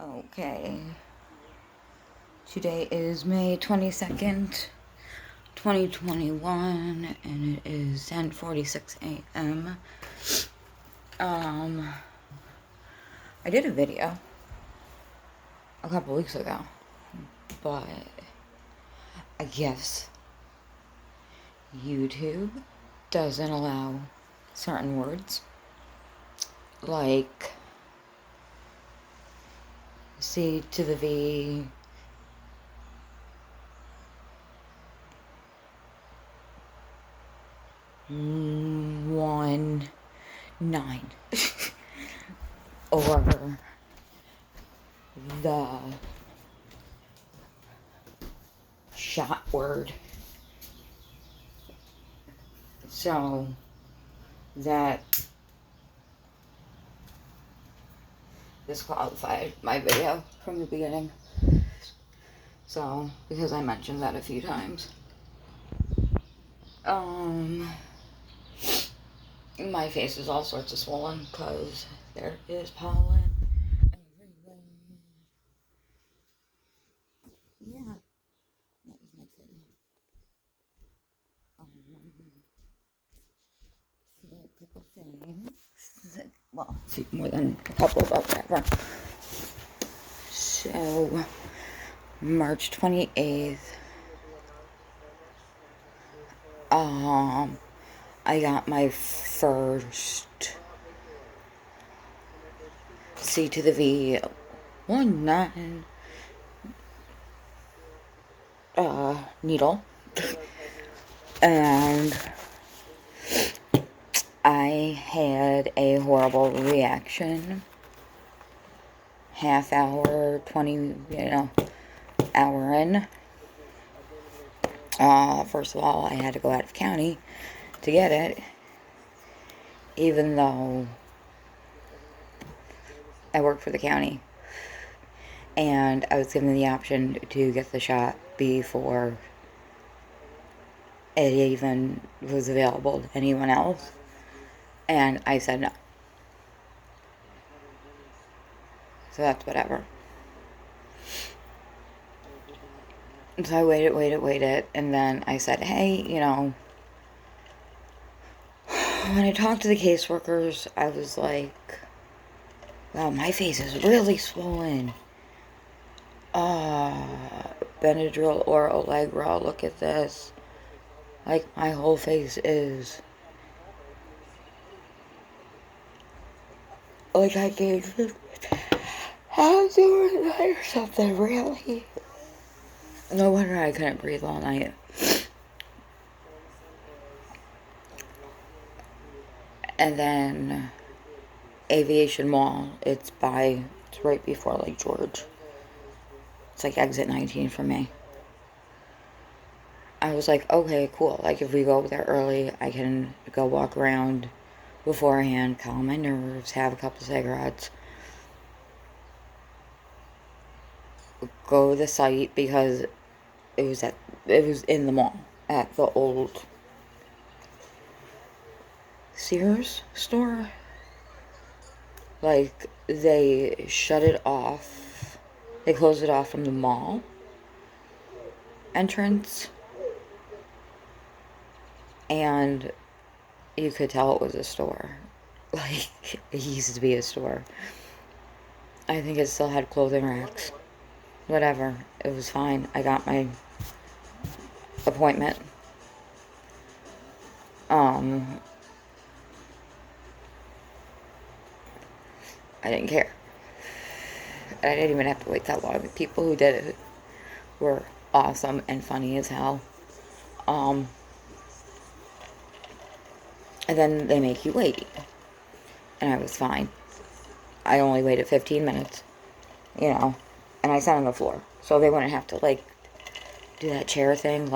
Okay. Today is May 22nd, 2021, and it is 10:46 a.m. I did a video a couple weeks ago, but I guess YouTube doesn't allow certain words like C to the V, one, nine, or the shot word. So that disqualified my video from the beginning. So, because I mentioned that a few times. My face is all sorts of swollen because there is pollen everywhere. Yeah, that was my kitty. So a couple things. Well, more than a couple, but whatever. So, March 28th, I got my first C to the V 19 needle, and I had a horrible reaction. Half hour, 20, hour in. First of all, I had to go out of county to get it, even though I work for the county, and I was given the option to get the shot before it even was available to anyone else, and I said no. So that's whatever. So I waited, and then I said, hey, when I talked to the caseworkers, I was like, wow, my face is really swollen. Benadryl or Allegra, look at this. Like, my whole face is. Like, I gave it. How's doing that or something, really? No wonder I couldn't breathe all night. And then Aviation Mall, it's right before Lake George. It's like exit 19 for me. I was like, okay, cool. Like, if we go there early, I can go walk around beforehand, calm my nerves, have a couple cigarettes, go to the site, because it was in the mall at the old Sears store. Like, they shut it off. They closed it off from the mall entrance, and you could tell it was a store. Like, it used to be a store. I think it still had clothing racks. Whatever. It was fine. I got my appointment. I didn't care. I didn't even have to wait that long. The people who did it were awesome and funny as hell. And then they make you wait. And I was fine. I only waited 15 minutes, and I sat on the floor. So they wouldn't have to, do that chair thing,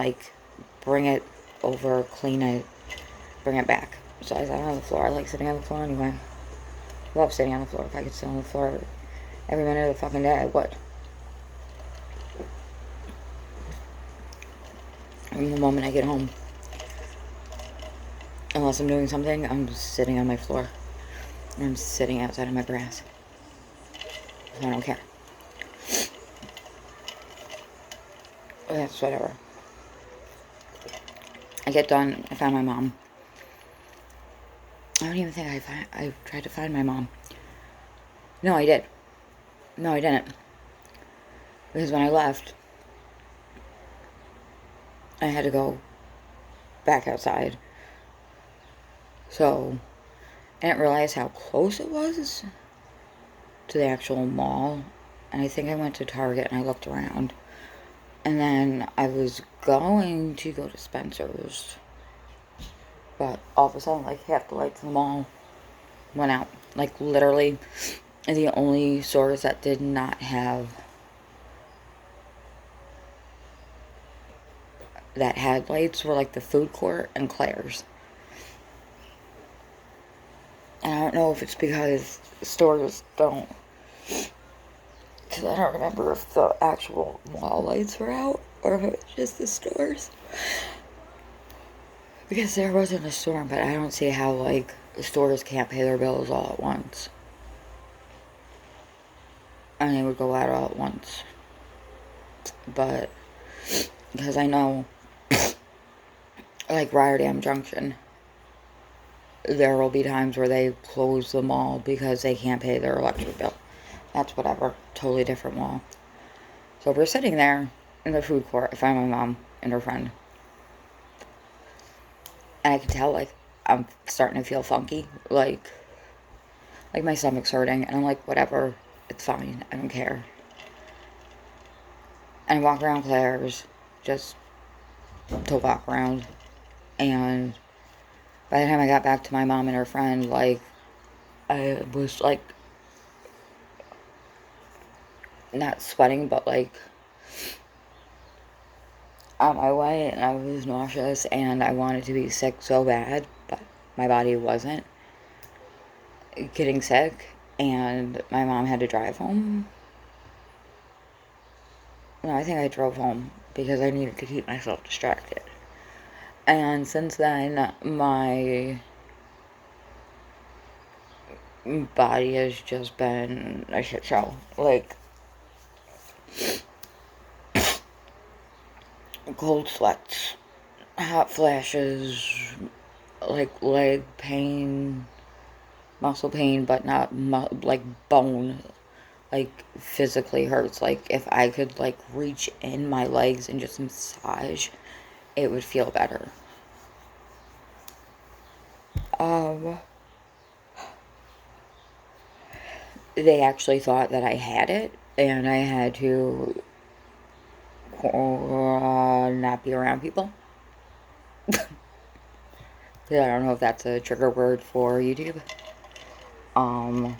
bring it over, clean it, bring it back. So I sat on the floor. I like sitting on the floor anyway. I love sitting on the floor. If I could sit on the floor every minute of the fucking day, I would. From the moment I get home. Unless I'm doing something, I'm just sitting on my floor. I'm sitting outside on my grass. I don't care. That's whatever. I get done. I found my mom. I don't even think I tried to find my mom. No, I did. No, I didn't. Because when I left, I had to go back outside. So, I didn't realize how close it was to the actual mall. And I think I went to Target and I looked around. And then I was going to go to Spencer's. But all of a sudden, like, half the lights in the mall went out. Like, literally, the only stores that did not have, that had lights were, like, the food court and Claire's. And I don't know if it's because stores don't, because I don't remember if the actual mall lights were out or if it was just the stores. Because there wasn't a storm, but I don't see how, like, stores can't pay their bills all at once. And they would go out all at once. But, because I know, like, Rotterdam Junction, there will be times where they close the mall because they can't pay their electric bill. That's whatever. Totally different mall. So we're sitting there in the food court. I find my mom and her friend. And I can tell, like, I'm starting to feel funky. Like my stomach's hurting. And I'm like, whatever. It's fine. I don't care. And I walk around Claire's just to walk around. And by the time I got back to my mom and her friend, like, I was, like, not sweating, but, like, on my way, and I was nauseous, and I wanted to be sick so bad, but my body wasn't getting sick, and my mom had to drive home. No, I think I drove home because I needed to keep myself distracted. And since then, my body has just been a shit show. Like, cold sweats, hot flashes, like leg pain, muscle pain, but not like bone, like physically hurts. Like if I could like reach in my legs and just massage, it would feel better. Um, they actually thought that I had it, and I had to not be around people. I don't know if that's a trigger word for YouTube. Um,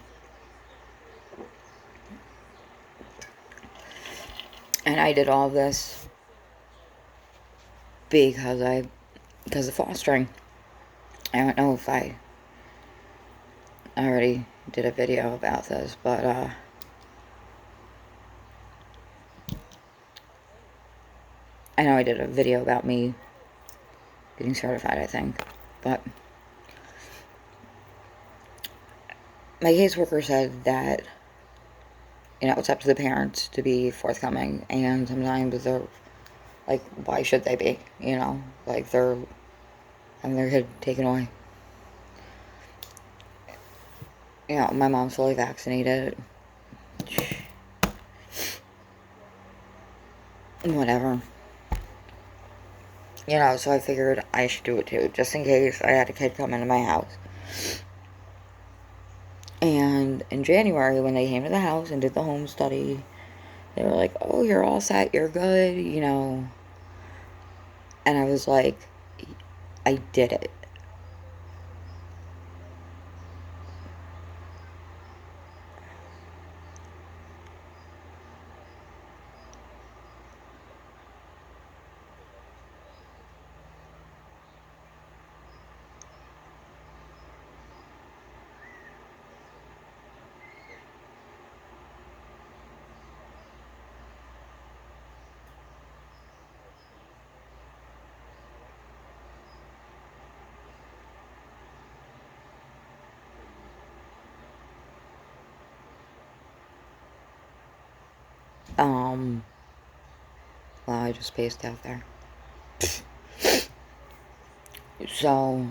and I did all this because of fostering. I don't know if I already did a video about this, but I know I did a video about me getting certified, I think, but my caseworker said that, you know, it's up to the parents to be forthcoming, and sometimes they're, like, why should they be, you know, like, they're having their kid taken away. You know, my mom's fully vaccinated. Whatever. You know, so I figured I should do it too, just in case I had a kid come into my house. And in January, when they came to the house and did the home study, they were like, oh, you're all set, you're good, you know. And I was like, I did it. Um, Well, I just spaced out there. So,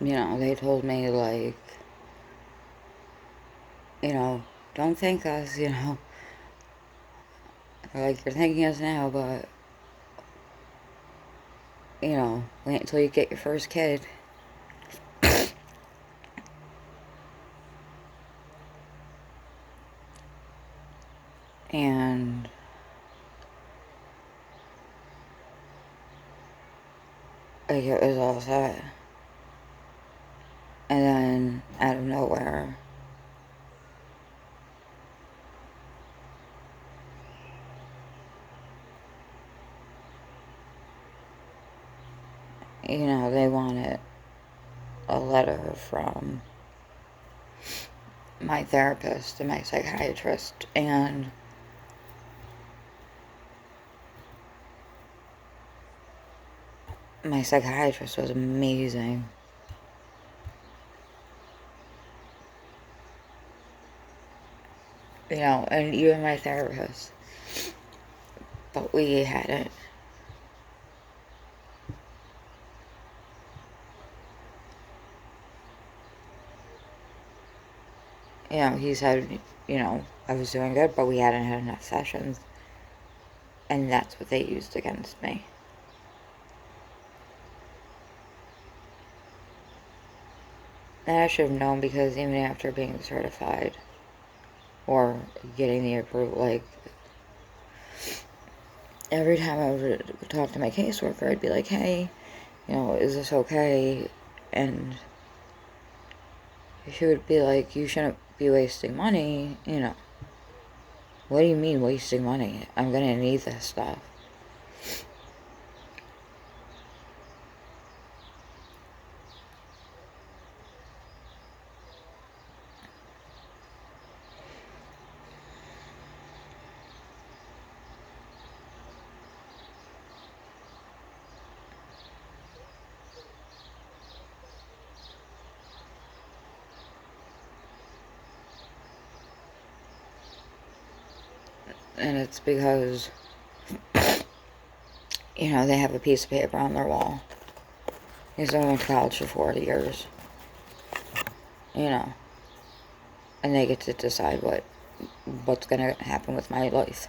they told me, like, don't thank us, They're like, you're thanking us now, but, wait until you get your first kid. And like, it was all set. And then, out of nowhere, they wanted a letter from my therapist and my psychiatrist, and my psychiatrist was amazing. And even my therapist. But we hadn't. He said, I was doing good, but we hadn't had enough sessions. And that's what they used against me. And I should have known, because even after being certified or getting the approval, like, every time I would talk to my caseworker, I'd be like, hey, is this okay? And she would be like, you shouldn't be wasting money, What do you mean wasting money? I'm gonna need this stuff. And it's because, they have a piece of paper on their wall. Because I went to college for 40 years. And they get to decide what's gonna happen with my life.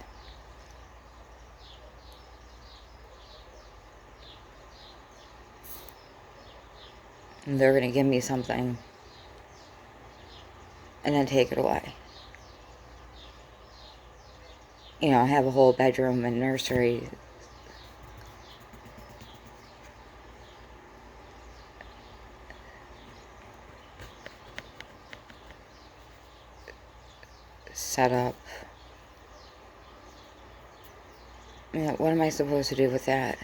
And they're gonna give me something and then take it away. I have a whole bedroom and nursery set up. What am I supposed to do with that?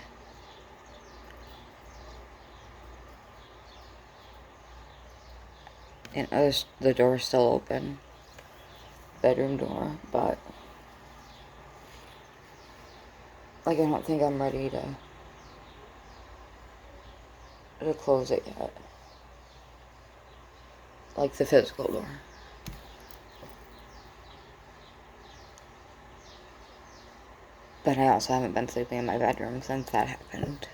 And the door's still open. Bedroom door, but like, I don't think I'm ready to close it yet. Like the physical door. But I also haven't been sleeping in my bedroom since that happened.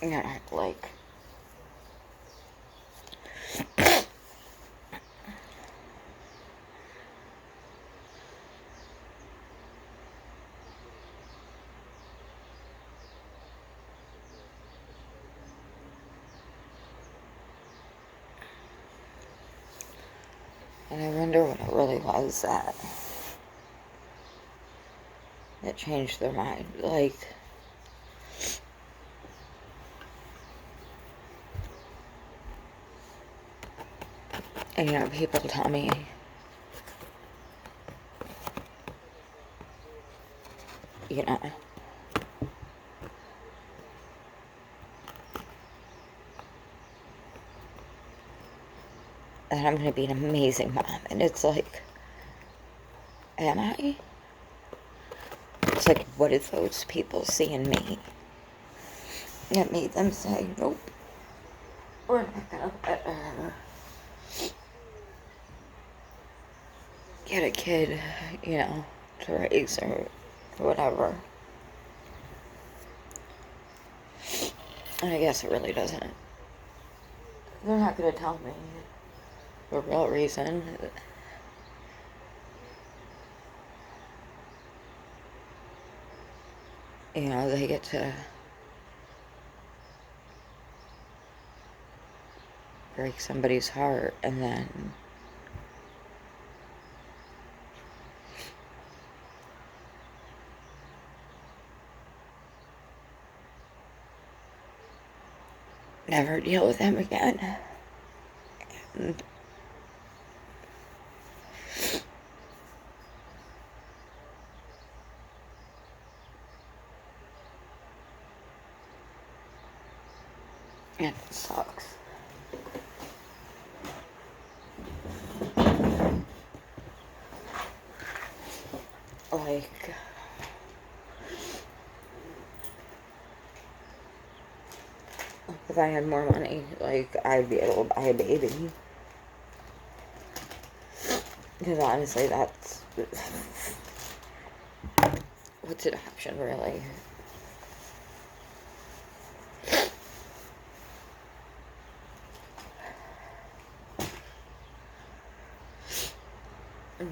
Yeah, like, and I wonder what it really was that changed their mind. Like, and you know, people tell me, you know, that I'm going to be an amazing mom. And it's like, am I? It's like, what did those people see in me that made them say, nope, we're not going to let her get a kid, you know, to raise or whatever. And I guess it really doesn't. They're not going to tell me the real reason. You know, they get to break somebody's heart and then never deal with them again. And it sucks. Like, if I had more money, like, I'd be able to buy a baby. Because honestly, that's... what's adoption, really?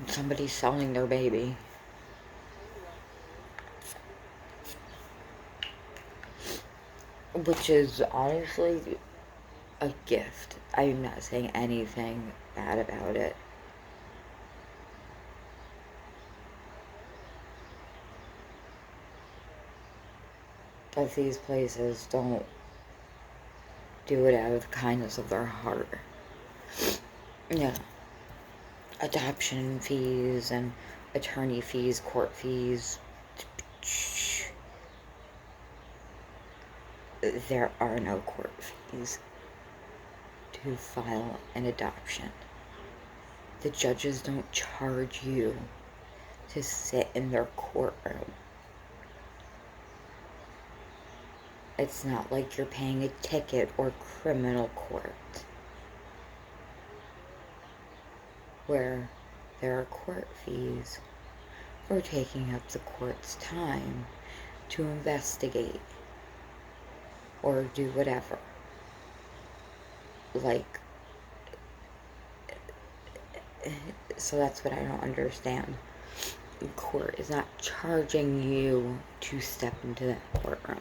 Somebody's selling their baby. Which is honestly a gift. I'm not saying anything bad about it. But these places don't do it out of the kindness of their heart. Yeah. Adoption fees and attorney fees, court fees. There are no court fees to file an adoption. The judges don't charge you to sit in their courtroom. It's not like you're paying a ticket or criminal court, where there are court fees for taking up the court's time to investigate or do whatever. Like, so that's what I don't understand. The court is not charging you to step into that courtroom.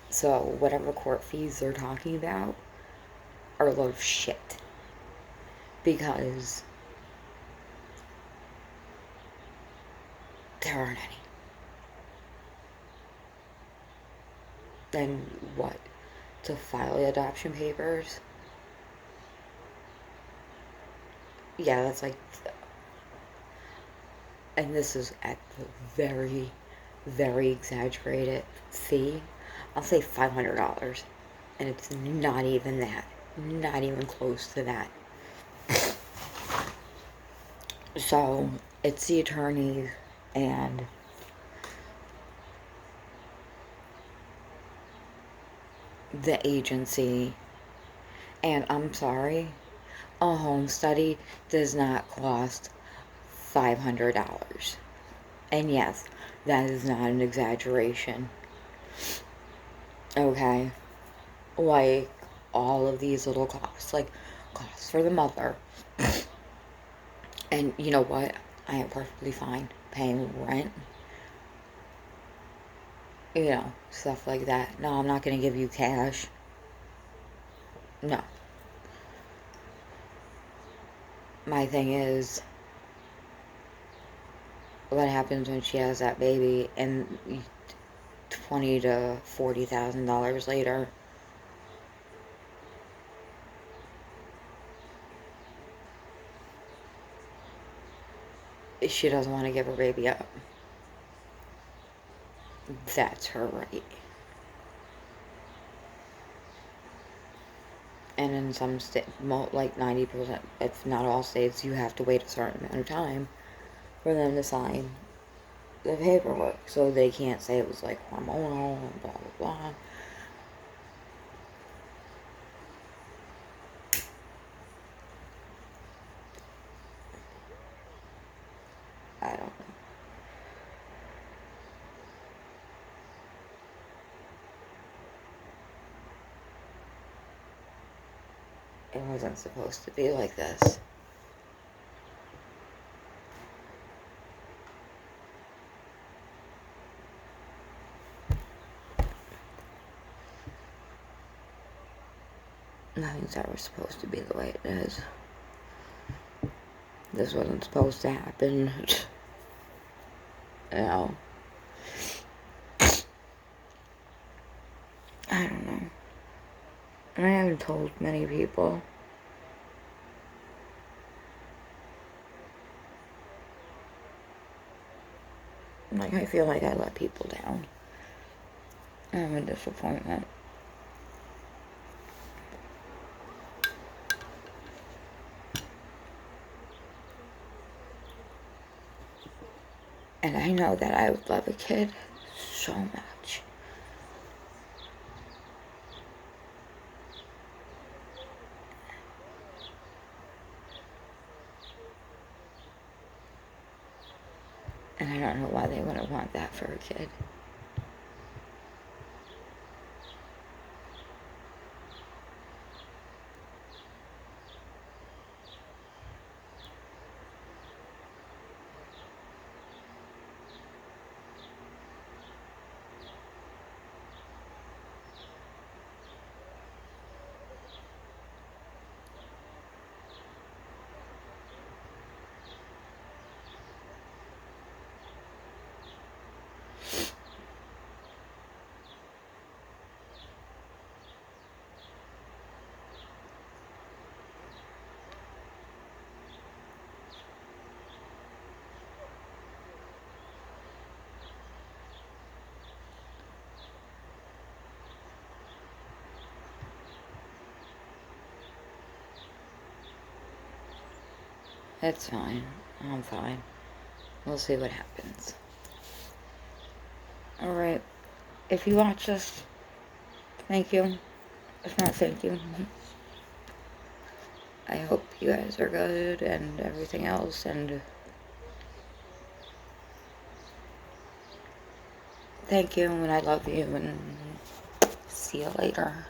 So whatever court fees they're talking about are a load of shit. Because there aren't any. Then what? To file the adoption papers? Yeah, that's like... and this is at the very, very exaggerated fee. I'll say $500. And it's not even that. Not even close to that. So, it's the attorneys and the agency. And I'm sorry, a home study does not cost $500. And yes, that is not an exaggeration. Okay? Like, all of these little costs. Like, costs for the mother. And you know what? I am perfectly fine paying rent. You know, stuff like that. No, I'm not going to give you cash. No. My thing is, what happens when she has that baby and $20,000 to $40,000 later, she doesn't want to give her baby up. That's her right. And in some states, like 90%, if not all states, you have to wait a certain amount of time for them to sign the paperwork. So they can't say it was like hormonal and blah, blah, blah. I don't know. It wasn't supposed to be like this. Nothing's ever supposed to be the way it is. This wasn't supposed to happen. You know. I don't know. And I haven't told many people. Like, I feel like I let people down. I'm a disappointment. And I know that I would love a kid so much. And I don't know why they wouldn't want that for a kid. It's fine. I'm fine. We'll see what happens. Alright. If you watch this, thank you. If not, thank you. I hope you guys are good and everything else, and thank you, and I love you, and see you later.